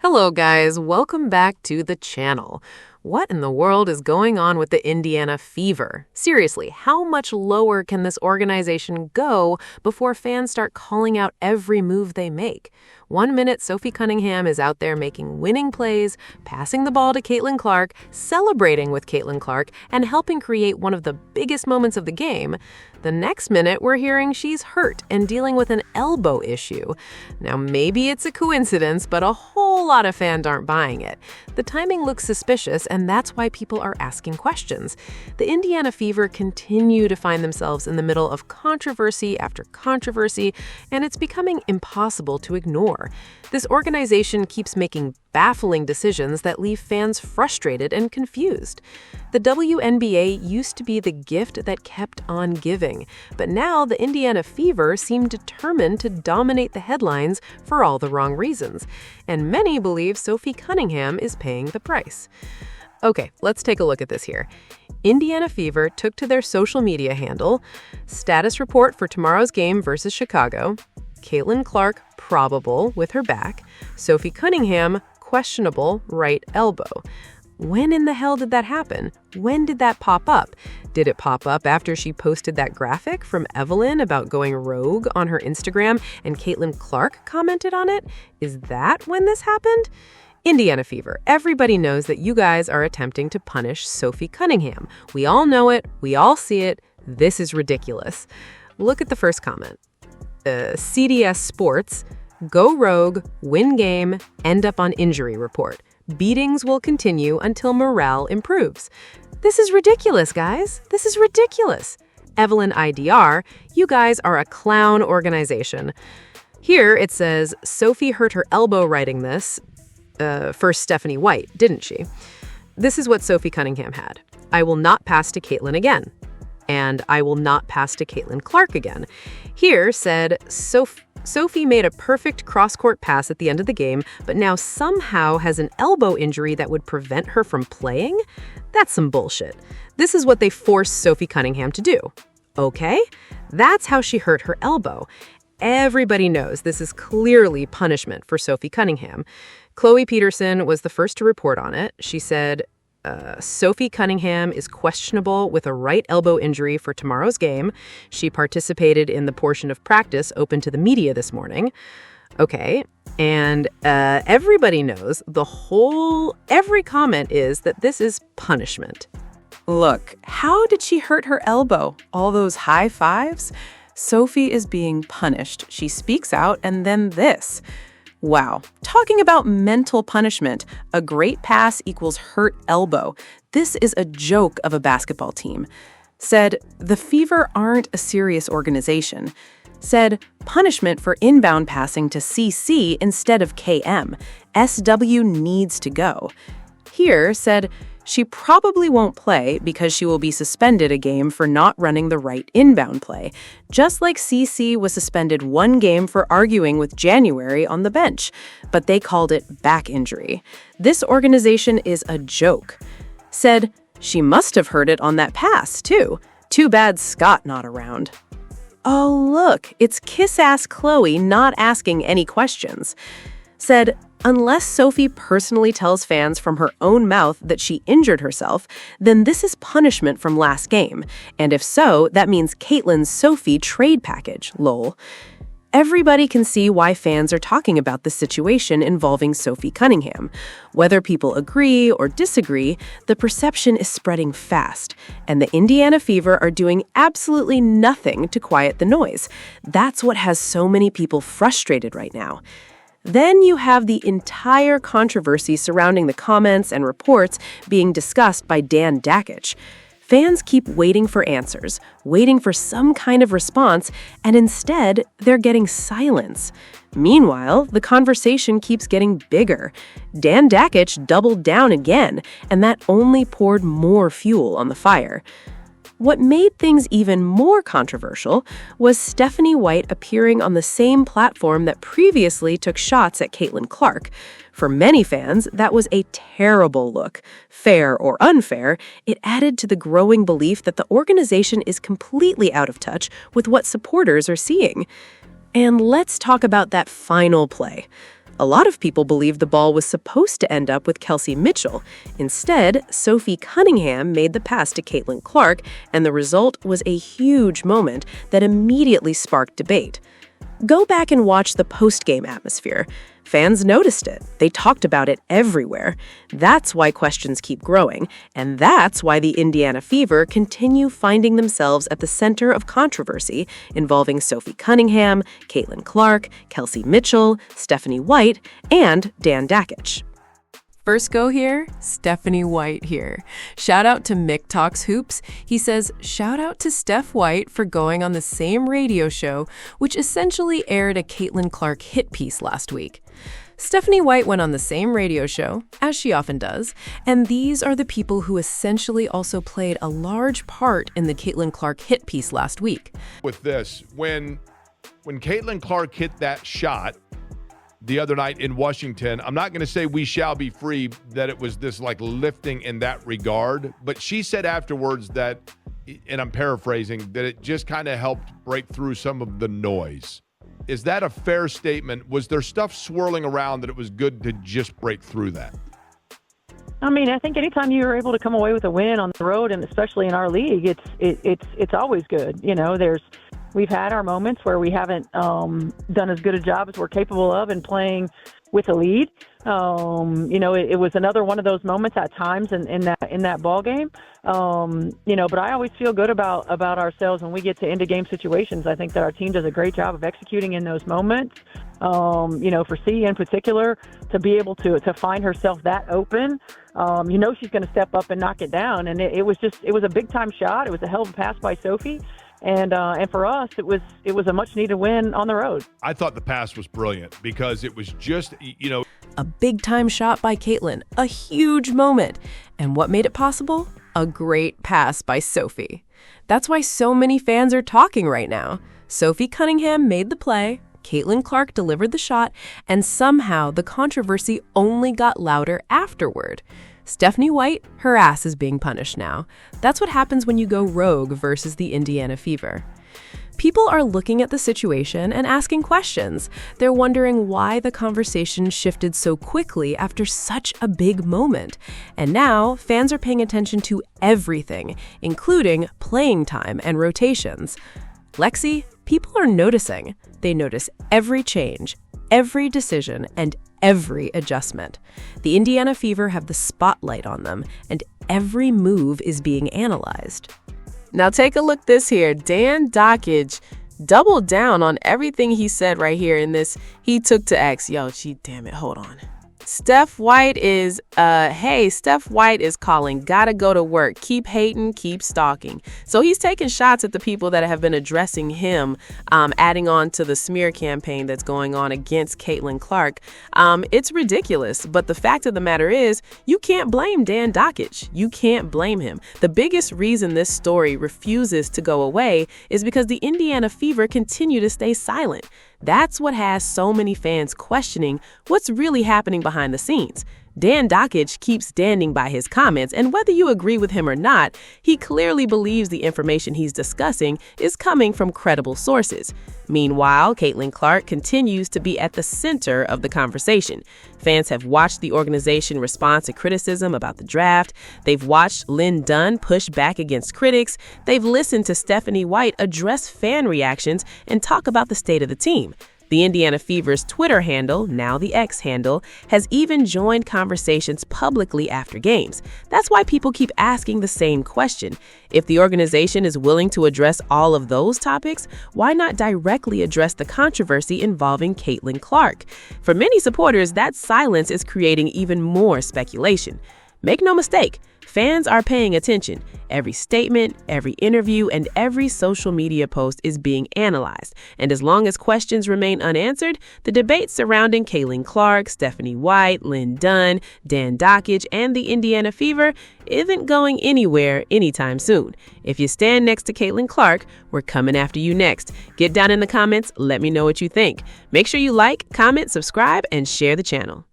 Hello guys, welcome back to the channel. What in the world is going on with the Indiana Fever? Seriously, how much lower can this organization go before fans start calling out every move they make? 1 minute, Sophie Cunningham is out there making winning plays, passing the ball to Caitlin Clark, celebrating with Caitlin Clark, and helping create one of the biggest moments of the game. The next minute, we're hearing she's hurt and dealing with an elbow issue. Now, maybe it's a coincidence, but a whole lot of fans aren't buying it. The timing looks suspicious, and that's why people are asking questions. The Indiana Fever continue to find themselves in the middle of controversy after controversy, and it's becoming impossible to ignore. This organization keeps making baffling decisions that leave fans frustrated and confused. The WNBA used to be the gift that kept on giving, but now the Indiana Fever seem determined to dominate the headlines for all the wrong reasons, and many believe Sophie Cunningham is paying the price. Okay, let's take a look at this here. Indiana Fever took to their social media handle, status report for tomorrow's game versus Chicago, Caitlin Clark probable with her back, Sophie Cunningham questionable right elbow. When in the hell did that happen? When did that pop up? Did it pop up after she posted that graphic from Evelyn about going rogue on her Instagram and Caitlin Clark commented on it? Is that when this happened? Indiana Fever, everybody knows that you guys are attempting to punish Sophie Cunningham. We all know it. We all see it. This is ridiculous. Look at the first comment. CDS Sports, go rogue, win game, end up on injury report. Beatings will continue until morale improves. This is ridiculous, guys. This is ridiculous. Evelyn IDR, you guys are a clown organization. Here it says, Sophie hurt her elbow writing this. For Stephanie White, didn't she? This is what Sophie Cunningham had. I will not pass to Caitlin again. And I will not pass to Caitlin Clark again. Here said, Sophie made a perfect cross-court pass at the end of the game, but now somehow has an elbow injury that would prevent her from playing? That's some bullshit. This is what they forced Sophie Cunningham to do. Okay? That's how she hurt her elbow. Everybody knows this is clearly punishment for Sophie Cunningham. Chloe Peterson was the first to report on it. She said, Sophie Cunningham is questionable with a right elbow injury for tomorrow's game. She participated in the portion of practice open to the media this morning. Okay, and everybody knows every comment is that this is punishment. Look, how did she hurt her elbow? All those high fives? Sophie is being punished. She speaks out, and then this. Wow. Talking about mental punishment, a great pass equals hurt elbow. This is a joke of a basketball team. Said, the Fever aren't a serious organization. Said, punishment for inbound passing to CC instead of KM. SW needs to go. Here said, she probably won't play because she will be suspended a game for not running the right inbound play, just like CC was suspended 1 game for arguing with January on the bench, but they called it back injury. This organization is a joke. Said, she must have heard it on that pass, too. Too bad Scott not around. Oh, look, it's kiss-ass Chloe not asking any questions. Said, unless Sophie personally tells fans from her own mouth that she injured herself, then this is punishment from last game. And if so, that means Caitlin's Sophie trade package, lol. Everybody can see why fans are talking about the situation involving Sophie Cunningham. Whether people agree or disagree, the perception is spreading fast, and the Indiana Fever are doing absolutely nothing to quiet the noise. That's what has so many people frustrated right now. Then you have the entire controversy surrounding the comments and reports being discussed by Dan Dakich. Fans keep waiting for answers, waiting for some kind of response, and instead, they're getting silence. Meanwhile, the conversation keeps getting bigger. Dan Dakich doubled down again, and that only poured more fuel on the fire. What made things even more controversial was Stephanie White appearing on the same platform that previously took shots at Caitlin Clark. For many fans, that was a terrible look. Fair or unfair, it added to the growing belief that the organization is completely out of touch with what supporters are seeing. And let's talk about that final play. A lot of people believe the ball was supposed to end up with Kelsey Mitchell. Instead, Sophie Cunningham made the pass to Caitlin Clark, and the result was a huge moment that immediately sparked debate. Go back and watch the post-game atmosphere. Fans noticed it. They talked about it everywhere. That's why questions keep growing, and that's why the Indiana Fever continue finding themselves at the center of controversy involving Sophie Cunningham, Caitlin Clark, Kelsey Mitchell, Stephanie White, and Dan Dakich. First go here, Stephanie White here. Shout out to Mick Talks Hoops. He says, shout out to Steph White for going on the same radio show, which essentially aired a Caitlin Clark hit piece last week. Stephanie White went on the same radio show, as she often does, and these are the people who essentially also played a large part in the Caitlin Clark hit piece last week. With this, when Caitlin Clark hit that shot the other night in Washington, I'm not going to say we shall be free, that it was this like lifting in that regard, but she said afterwards that, and I'm paraphrasing, that it just kind of helped break through some of the noise. Is that a fair statement? Was there stuff swirling around that it was good to just break through that? I mean, I think anytime you're able to come away with a win on the road, and especially in our league, it's always good. You know, we've had our moments where we haven't done as good a job as we're capable of in playing with a lead. You know, it was another one of those moments at times in that ball game. You know, but I always feel good about ourselves when we get to end of game situations. I think that our team does a great job of executing in those moments. You know, for C in particular, to be able to find herself that open, you know, she's going to step up and knock it down. And it was a big time shot. It was a hell of a pass by Sophie. And for us, it was a much-needed win on the road. I thought the pass was brilliant because it was just, you know, A big-time shot by Caitlin, a huge moment. And what made it possible? A great pass by Sophie. That's why so many fans are talking right now. Sophie Cunningham made the play, Caitlin Clark delivered the shot, and somehow the controversy only got louder afterward. Stephanie White, her ass is being punished now. That's what happens when you go rogue versus the Indiana Fever. People are looking at the situation and asking questions. They're wondering why the conversation shifted so quickly after such a big moment. And now, fans are paying attention to everything, including playing time and rotations. Lexi, people are noticing. They notice every change, every decision, and every adjustment. The Indiana Fever have the spotlight on them, and every move is being analyzed. Now take a look this here. Dan Dakich doubled down on everything he said right here in this. He took to X. Yo, damn it, hold on. Steph White is, Steph White is calling, gotta go to work, keep hating, keep stalking. So he's taking shots at the people that have been addressing him, adding on to the smear campaign that's going on against Caitlin Clark. It's ridiculous, but the fact of the matter is, you can't blame Dan Dakich. You can't blame him. The biggest reason this story refuses to go away is because the Indiana Fever continue to stay silent. That's what has so many fans questioning what's really happening behind the scenes. Dan Dakich keeps standing by his comments, and whether you agree with him or not, he clearly believes the information he's discussing is coming from credible sources. Meanwhile, Caitlin Clark continues to be at the center of the conversation. Fans have watched the organization respond to criticism about the draft. They've watched Lynn Dunn push back against critics. They've listened to Stephanie White address fan reactions and talk about the state of the team. The Indiana Fever's Twitter handle, now the X handle, has even joined conversations publicly after games. That's why people keep asking the same question. If the organization is willing to address all of those topics, why not directly address the controversy involving Caitlin Clark? For many supporters, that silence is creating even more speculation. Make no mistake, fans are paying attention. Every statement, every interview, and every social media post is being analyzed. And as long as questions remain unanswered, the debate surrounding Caitlin Clark, Stephanie White, Lynn Dunn, Dan Dakich, and the Indiana Fever isn't going anywhere anytime soon. If you stand next to Caitlin Clark, we're coming after you next. Get down in the comments, let me know what you think. Make sure you like, comment, subscribe, and share the channel.